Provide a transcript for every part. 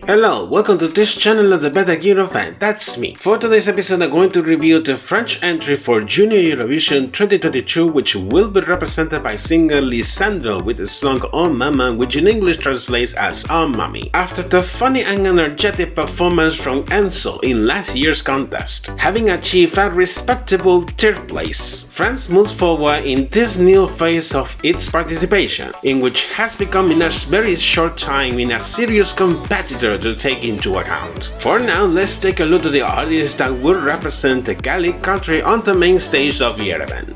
Hello, welcome to this channel of the Better Eurofan, that's me. For today's episode I'm going to review the French entry for Junior Eurovision 2022, which will be represented by singer Lissandro with the song Oh Maman, which in English translates as Oh Mommy. After the funny and energetic performance from Enzo in last year's contest, having achieved a respectable third place, France moves forward in this new phase of its participation, in which has become in a very short time in a serious competitor to take into account. For now, let's take a look at the artists that will represent the Gallic country on the main stage of the event.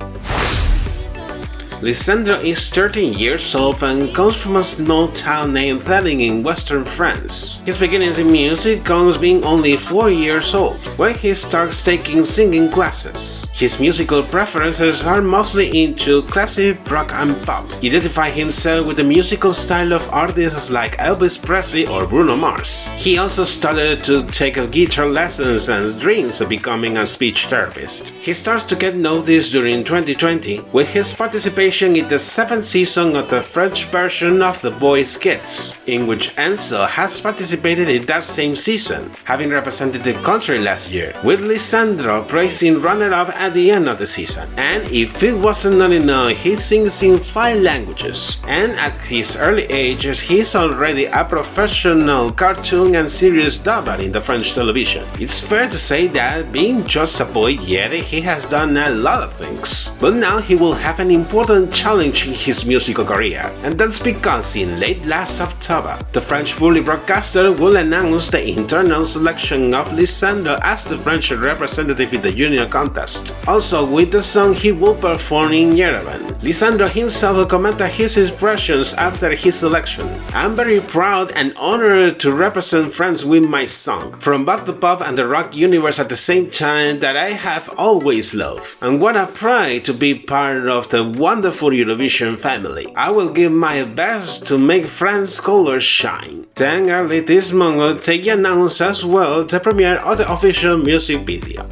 Lissandro is 13 years old and comes from a small town named Velling in western France. His beginnings in music comes being only 4 years old, when he starts taking singing classes. His musical preferences are mostly into classic rock and pop. He identifies himself with the musical style of artists like Elvis Presley or Bruno Mars. He also started to take guitar lessons and dreams of becoming a speech therapist. He starts to get noticed during 2020 with his participation in the 7th season of the French version of The Voice Kids, in which Enzo has participated in that same season, having represented the country last year, with Lissandro placing runner-up at the end of the season. And if it wasn't not enough, he sings in 5 languages, and at his early age he's already a professional cartoon and series dubber in the French television. It's fair to say that, being just a boy yet, he has done a lot of things, but now he will have an important challenge in his musical career, and that's because in late last October, the French public broadcaster will announce the internal selection of Lissandro as the French representative in the junior contest. Also, with the song he will perform in Yerevan. Lissandro himself commented his impressions after his selection. "I'm very proud and honored to represent France with my song, from both the pop and the rock universe at the same time that I have always loved. And what a pride to be part of the wonderful Eurovision family. I will give my best to make France's colors shine." Then early this month, they announced as well the premiere of the official music video.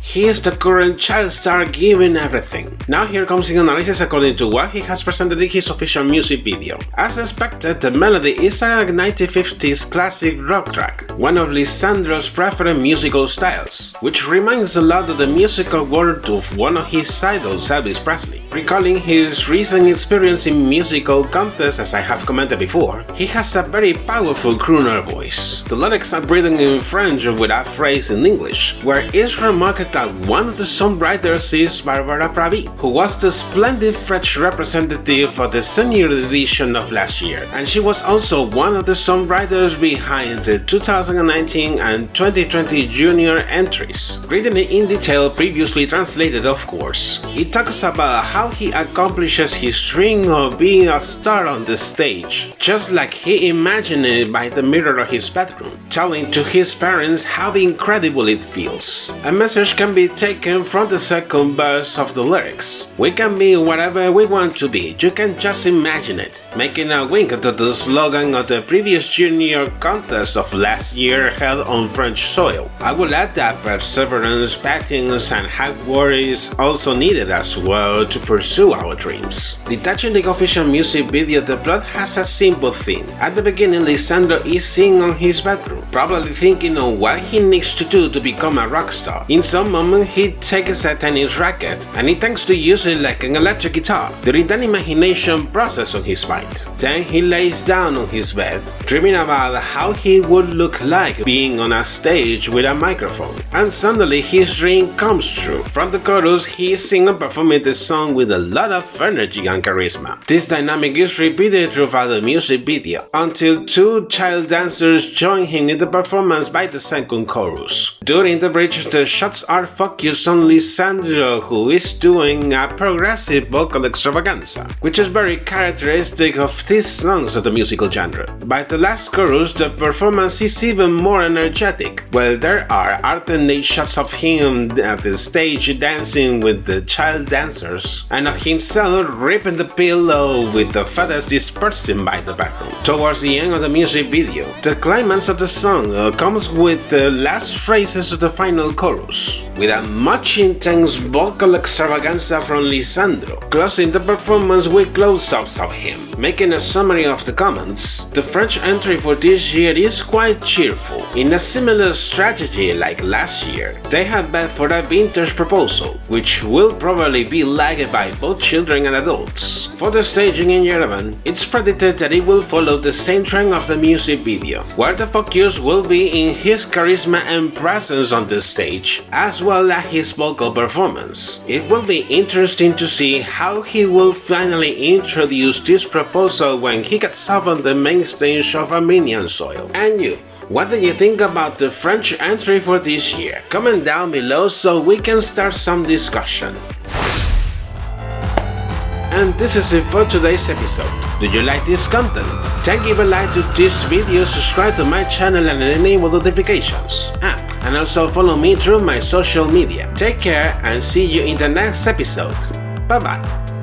He is the current child star giving everything. Now here comes an analysis according to what he has presented in his official music video. As expected, the melody is a 1950s classic rock track, one of Lissandro's preferred musical styles, which reminds a lot of the musical world of one of his idols, Elvis Presley. Recalling his recent experience in musical contests, as I have commented before, he has a very powerful crooner voice. The lyrics are written in French with a phrase in English, where it's remarked that one of the songwriters is Barbara Pravi, who was the splendid French representative for the senior edition of last year, and she was also one of the songwriters behind the 2019 and 2020 junior entries. Written in detail, previously translated of course, it talks about how he accomplishes his dream of being a star on the stage, just like he imagined it by the mirror of his bedroom, telling to his parents how incredible it feels. A message can be taken from the second verse of the lyrics. "We can be whatever we want to be, you can just imagine it," making a wink to the slogan of the previous junior contest of last year held on French soil. I will add that perseverance, patience and hard work is also needed as well to pursue our dreams. Detaching the official music video, the plot has a simple theme. At the beginning, Lissandro is sitting on his bedroom, probably thinking on what he needs to do to become a rock star. In some moment, he takes a tennis racket and he tends to use it like an electric guitar during the imagination process on his mind. Then he lays down on his bed, dreaming about how he would look like being on a stage with a microphone. And suddenly his dream comes true. From the chorus, he is singing and performing the song with a lot of energy and charisma. This dynamic is repeated throughout the music video, until 2 child dancers join him in the performance by the second chorus. During the bridge, the shots are focused on Lissandro, who is doing a progressive vocal extravaganza, which is very characteristic of these songs of the musical genre. By the last chorus, the performance is even more energetic, while there are alternate shots of him at the stage dancing with the child dancers, and of himself ripping the pillow with the feathers dispersing by the background. Towards the end of the music video, the climax of the song comes with the last phrases of the final chorus. with a much intense vocal extravaganza from Lissandro, closing the performance with close-ups of him. Making a summary of the comments, the French entry for this year is quite cheerful. In a similar strategy like last year, they have bet for a vintage proposal, which will probably be liked by both children and adults. For the staging in Yerevan, it's predicted that it will follow the same trend of the music video, where the focus will be in his charisma and presence on the stage, as well as his vocal performance. It will be interesting to see how he will finally introduce this proposal when he gets up on the main stage of Armenian soil. And you? What do you think about the French entry for this year? Comment down below so we can start some discussion. And this is it for today's episode. Do you like this content? Then give a like to this video, subscribe to my channel and enable notifications. And also follow me through my social media. Take care and see you in the next episode. Bye bye.